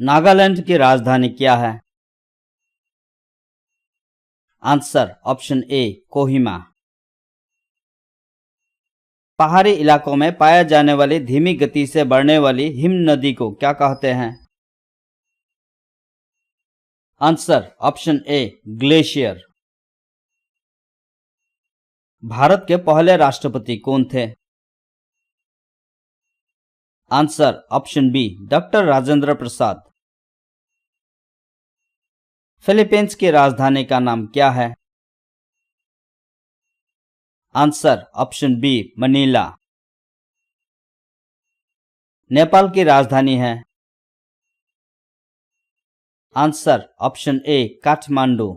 नागालैंड की राजधानी क्या है? आंसर ऑप्शन ए कोहिमा। पहाड़ी इलाकों में पाया जाने वाली धीमी गति से बढ़ने वाली हिम नदी को क्या कहते हैं? Answer option A glacier. Bharat के पहले राष्ट्रपति कौन थे? Answer option B doctor Rajendra Prasad. Philippines की राजधानी का नाम क्या है? Answer option B Manila. Nepal की राजधानी है? Answer option A Kathmandu.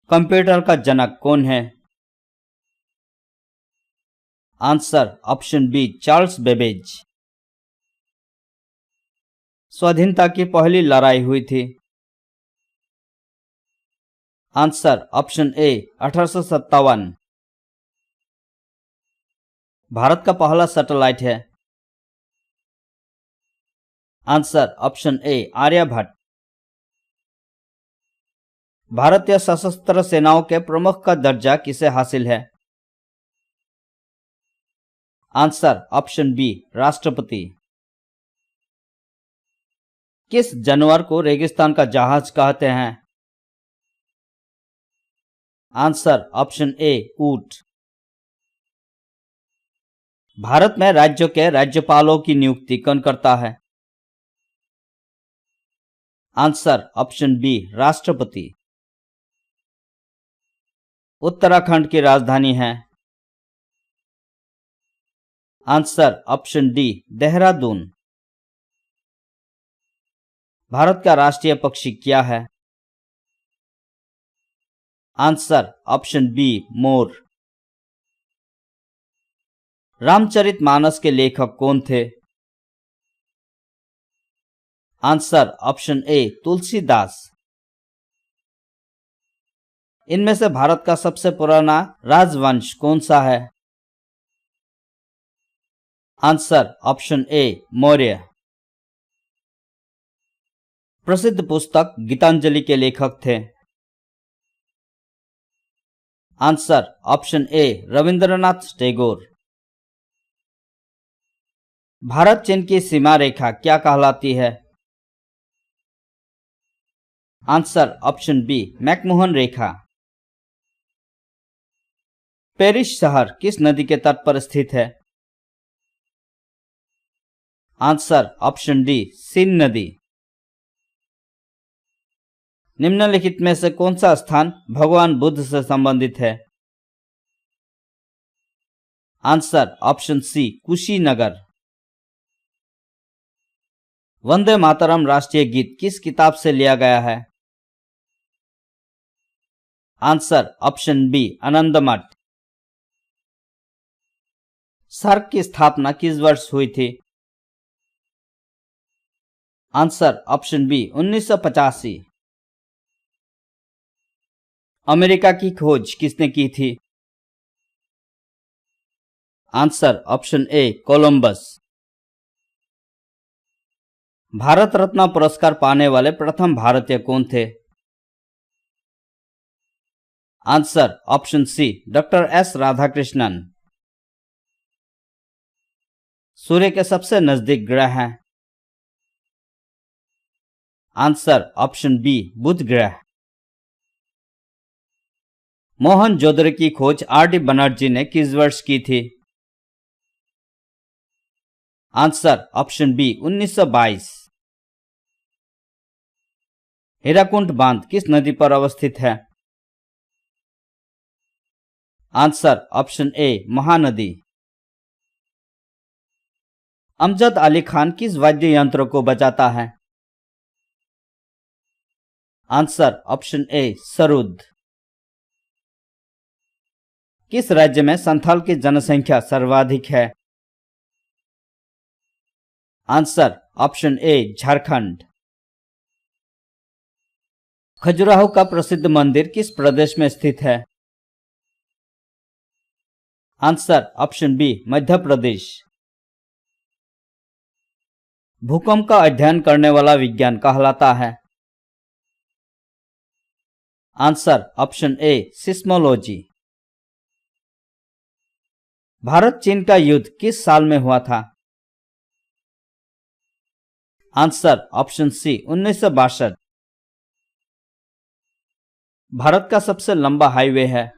Computer का जनक कौन है? Answer option B Charles Babbage. स्वाधीनता की पहली लड़ाई हुई थी? आंसर ऑप्शन ए 1857। भारत का पहला सैटेलाइट है? Answer option A Aryabhata. भारतीय सशस्त्र सेनाओं के प्रमुख का दर्जा किसे हासिल है? आंसर ऑप्शन बी राष्ट्रपति। किस जानवर को रेगिस्तान का जहाज कहते हैं? आंसर ऑप्शन ए ऊंट। भारत में राज्यों के राज्यपालों की नियुक्ति कौन करता है? आंसर ऑप्शन बी राष्ट्रपति। उत्तराखंड की राजधानी है? Answer option D Dehradun. Bharat का राष्ट्रीय पक्षी क्या है? Answer option be more. Ramcharitmanas के लेखक कौन थे? आंसर ऑप्शन ए तुलसीदास। इनमें से भारत का सबसे पुराना राजवंश कौन सा है? आंसर ऑप्शन ए मौर्य। प्रसिद्ध पुस्तक गीतांजलि के लेखक थे? आंसर ऑप्शन ए रविंद्रनाथ टैगोर। भारत चीन की सीमा रेखा क्या कहलाती है? आंसर ऑप्शन बी मैकमोहन रेखा। पेरिस शहर किस नदी के तट पर स्थित है? आंसर ऑप्शन डी सीन नदी। निम्नलिखित में से कौन सा स्थान भगवान बुद्ध से संबंधित है? Answer option C Kushinagar. Vande Mataram राष्ट्रीय गीत किस किताब से लिया गया है? Answer option B Anandamath. SAARC की स्थापना किस वर्ष हुई थी? Answer option B 1985। अमेरिका की खोज किसने की थी? Answer option A Columbus. Bharat Ratna पुरस्कार पाने वाले प्रथम भारतीय कौन थे? Answer option C doctor S Radhakrishnan. सूर्य के सबसे नजदीक ग्रह हैं? आंसर ऑप्शन बी बुध ग्रह। मोहनजोदड़ो की खोज आर डी बनर्जी ने किस वर्ष की थी? Answer option B 1922। हीराकुंड बांध किस नदी पर अवस्थित है? आंसर ऑप्शन ए महानदी। अमजद अली खान किस वाद्य यंत्र को बजाता है? आंसर ऑप्शन ए सरूद। किस राज्य में संथाल की जनसंख्या सर्वाधिक है? आंसर ऑप्शन ए झारखंड। खजुराहो का प्रसिद्ध मंदिर किस प्रदेश में स्थित है? Answer option B Madhya Pradesh. भूकंप का अध्ययन करने वाला विज्ञान कहलाता है? आंसर ऑप्शन ए सिस्मोलॉजी। भारत चीन का युद्ध किस साल में हुआ था? Answer option C 1962। भारत का सबसे लंबा हाईवे है?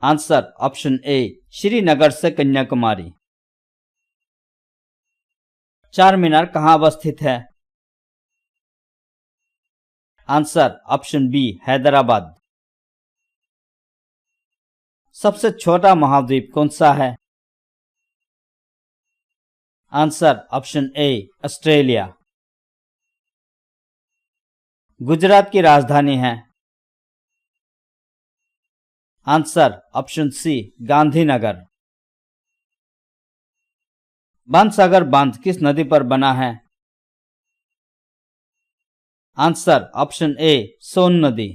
आंसर ऑप्शन ए श्रीनगर से कन्याकुमारी। चार मीनार कहां अवस्थित है? Answer option B Hyderabad. सबसे छोटा महाद्वीप कौन सा है? Answer option A Australia. Gujarat की राजधानी है? Answer option C Gandhinagar. Bansagar बांध किस नदी पर बना है? आंसर ऑप्शन ए सोन नदी।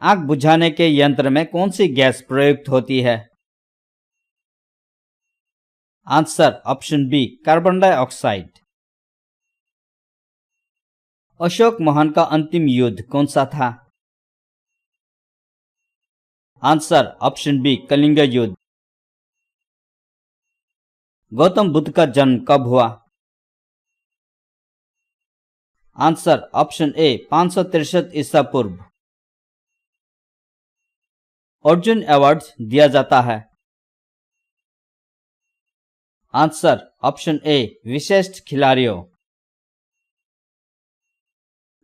आग बुझाने के यंत्र में कौन सी गैस प्रयुक्त होती है? Answer option B carbon dioxide. Ashok Mohan का अंतिम युद्ध कौन सा था? आंसर ऑप्शन बी कलिंग युद्ध। गौतम बुद्ध का जन्म कब हुआ? आंसर ऑप्शन ए 563 ईसा पूर्व। अर्जुन अवार्ड दिया जाता है? आंसर ऑप्शन ए विशिष्ट खिलाड़ियों।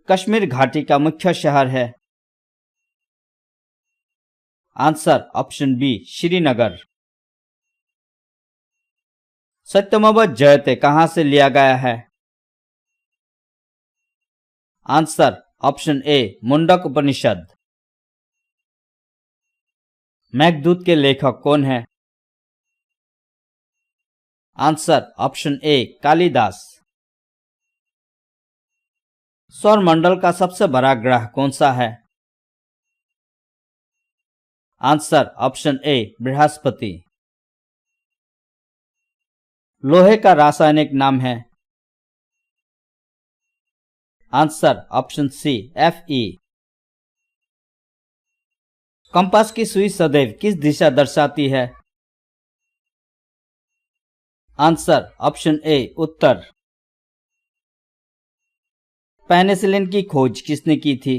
कश्मीर घाटी का मुख्य शहर है? Answer option B Srinagar. Satyamev Jayate कहां से लिया गया है? Answer option A Mundaka Upanishad. Meghdoot के लेखक कौन है? Answer option A Kalidas. सौरमंडल का सबसे बड़ा ग्रह कौन सा है? Answer option A Brihaspati. लोहे का रासायनिक नाम है? आंसर ऑप्शन सी Fe। कंपास की सुई सदैव किस दिशा दर्शाती है? आंसर ऑप्शन ए उत्तर। पेनिसिलिन की खोज किसने की थी?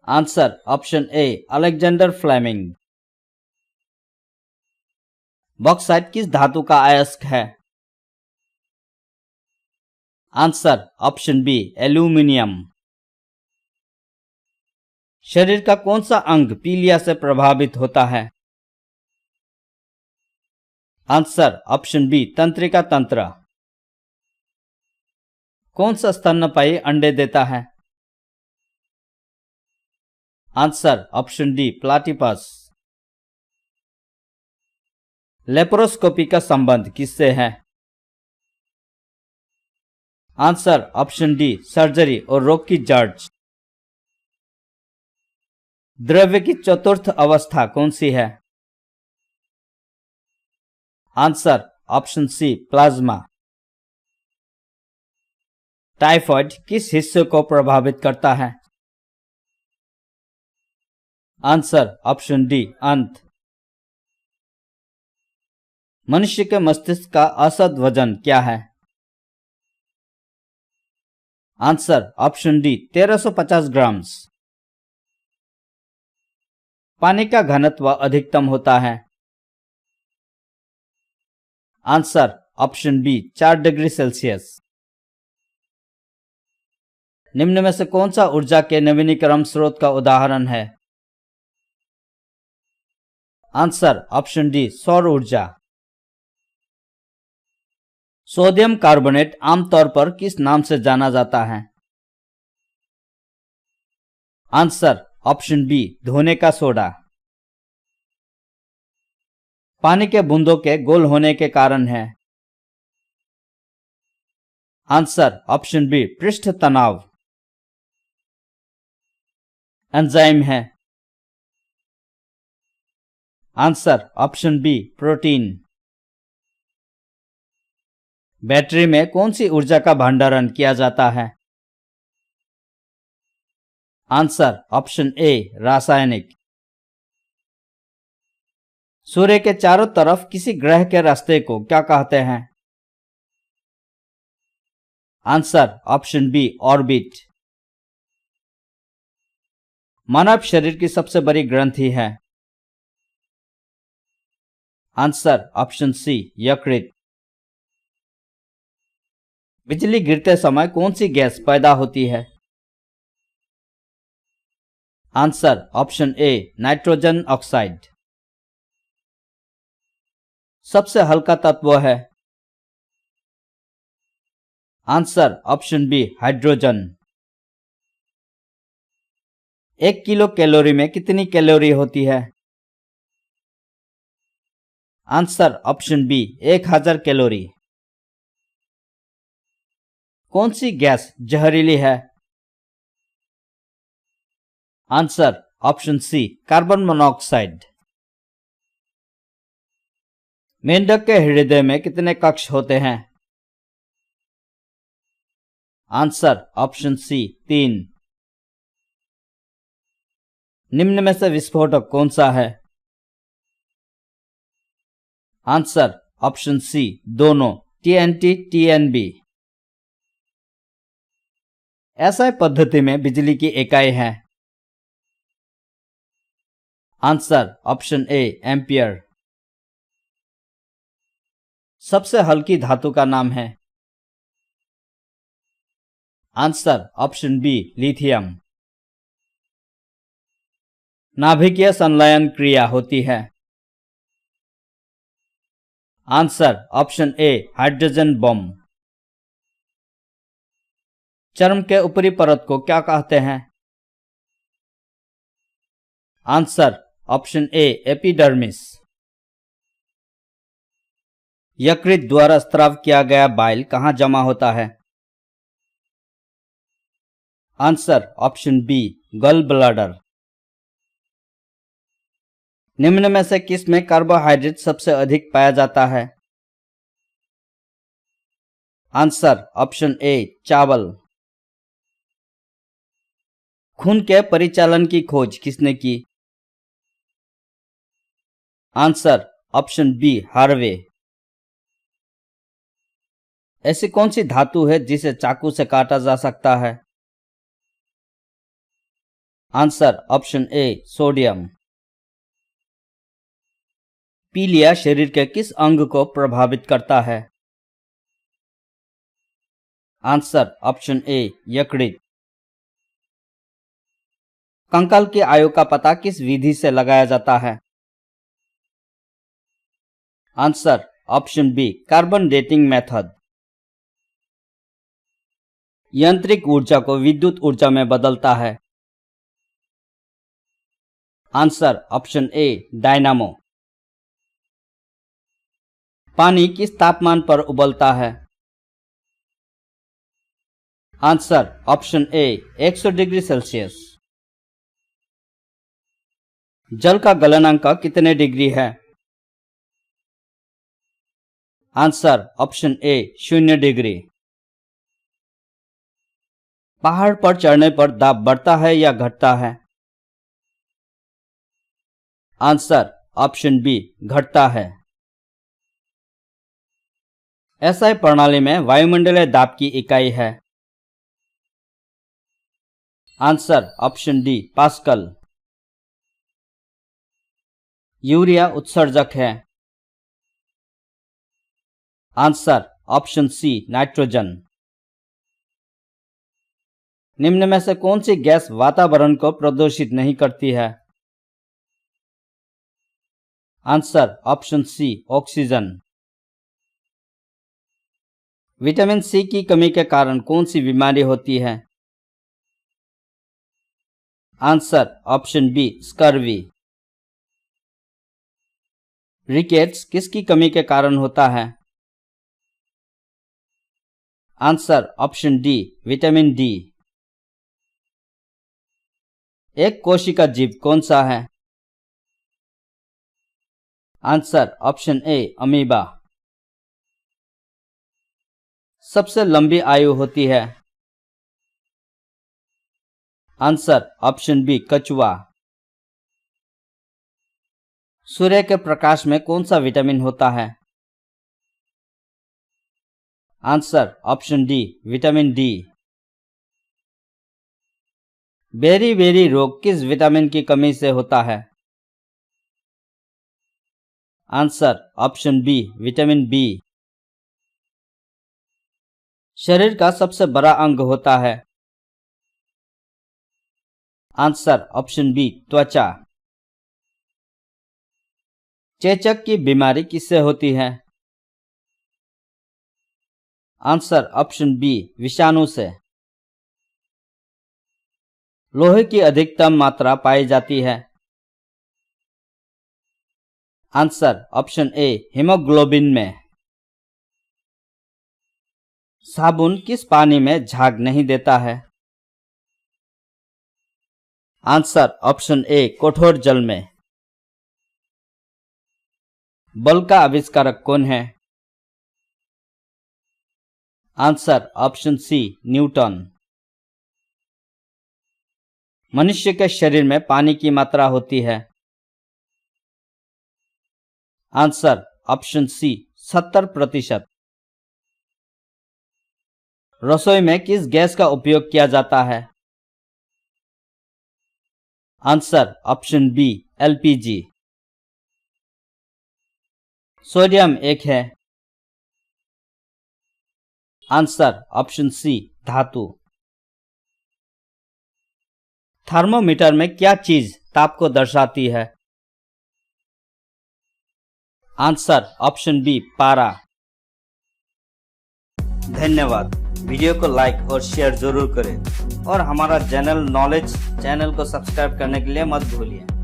आंसर ऑप्शन ए अलेक्जेंडर फ्लेमिंग। बॉक्साइट किस धातु का अयस्क है? Answer option B aluminium. शरीर का कौन सा अंग पीलिया से प्रभावित होता है? आंसर ऑप्शन बी तंत्रिका तंत्र। कौन सा स्तनपायी अंडे देता है? Answer option D platypus. Laparoscopy का संबंध किससे है? आंसर ऑप्शन डी सर्जरी और रोग की जांच। द्रव्य की चतुर्थ अवस्था कौन सी है? Answer option C plasma. Typhoid किस हिस्से को प्रभावित करता है? आंसर ऑप्शन डी अंत। मनुष्य के मस्तिष्क का औसत वजन क्या है? Answer option D 1350 gram. पानी का घनत्व अधिकतम होता है? Answer option B 4 degree Celsius. निम्न में से कौन सा ऊर्जा के नवीनीकरण स्रोत का उदाहरण है? आंसर ऑप्शन डी सौर ऊर्जा। सोडियम कार्बोनेट आमतौर पर किस नाम से जाना जाता है? आंसर ऑप्शन बी धोने का सोडा। पानी के बूंदों के गोल होने के कारण है? आंसर ऑप्शन बी पृष्ठ तनाव। एंजाइम है? Answer option B protein. Battery में कौन सी ऊर्जा का भंडारण किया जाता है? आंसर ऑप्शन ए रासायनिक। सूर्य के चारों तरफ किसी ग्रह के रास्ते को क्या कहते हैं? Answer option B orbit. मानव शरीर की सबसे बड़ी ग्रंथि है? आंसर ऑप्शन सी यकृत। बिजली गिरते समय कौन सी गैस पैदा होती है? Answer option A nitrogen oxide. सबसे हल्का तत्व है? Answer option B hydrogen. 1 kilo calorie में कितनी कैलोरी होती है? Answer option B 1000 calorie. कौन सी गैस जहरीली है? Answer option C carbon monoxide. मेंढक के हृदय में कितने कक्ष होते हैं? Answer option C 3। निम्न में से विस्फोटक कौन सा है? आंसर ऑप्शन सी दोनों, टीएनटी टीएनबी। एसआई पद्धति में बिजली की इकाई है? Answer option A ampere. सबसे हल्की धातु का नाम है? Answer option B lithium. नाभिकीय संलयन क्रिया होती है? Answer option A hydrogen bomb. चर्म के ऊपरी परत को क्या कहते हैं? Answer option A epidermis. यकृत द्वारा स्त्राव किया गया बाइल कहां जमा होता है? Answer option B gall bladder. निम्न में से किस में कार्बोहाइड्रेट सबसे अधिक पाया जाता है? आंसर ऑप्शन ए चावल। खून के परिचालन की खोज किसने की? Answer option B Harvey. ऐसी कौन सी धातु है जिसे चाकू से काटा जा सकता है? आंसर ऑप्शन ए सोडियम। पीलिया शरीर के किस अंग को प्रभावित करता है? आंसर ऑप्शन ए यकृत। कंकाल की आयु का पता किस विधि से लगाया जाता है? Answer option B carbon dating method. यांत्रिक ऊर्जा को विद्युत ऊर्जा में बदलता है? Answer option A dynamo. पानी किस तापमान पर उबलता है? Answer option A 100 degree Celsius. जल का गलनांक कितने डिग्री है? Answer option A 0 degree. पहाड़ पर चढ़ने पर दाब बढ़ता है या घटता है? आंसर ऑप्शन बी घटता है। एसआई प्रणाली में वायुमंडलीय दाब की इकाई है? Answer option D pascal. Urea उत्सर्जक है? Answer option C nitrogen. निम्न में से कौन सी गैस वातावरण को प्रदूषित नहीं करती है? Answer option C oxygen. Vitamin C की कमी के कारण कौन सी बीमारी होती है? Answer option B scurvy. Rickets किसकी कमी के कारण होता है? Answer option D vitamin D. एक कोशिका जीव कौन सा है? Answer option A amoeba. सबसे लंबी आयु होती है? आंसर ऑप्शन बी कछुआ। सूर्य के प्रकाश में कौन सा विटामिन होता है? Answer option D vitamin D. बेरी रोग किस विटामिन की कमी से होता है? Answer option B vitamin B. शरीर का सबसे बड़ा अंग होता है? आंसर ऑप्शन बी त्वचा। चेचक की बीमारी किससे होती है? आंसर ऑप्शन बी विषाणु से। लोहे की अधिकतम मात्रा पाई जाती है? आंसर ऑप्शन ए हीमोग्लोबिन में। साबुन किस पानी में झाग नहीं देता है? आंसर ऑप्शन ए कठोर जल में। बल का आविष्कारक कौन है? Answer option C Newton. मनुष्य के शरीर में पानी की मात्रा होती है? Answer option C 70%। रसोई में किस गैस का उपयोग किया जाता है? Answer option B LPG. Sodium एक है? आंसर ऑप्शन सी धातु। थर्मोमीटर में क्या चीज ताप को दर्शाती है? आंसर ऑप्शन बी पारा। धन्यवाद। वीडियो को लाइक और शेयर जरूर करें और हमारा जनरल नॉलेज चैनल को सब्सक्राइब करने के लिए मत भूलिए।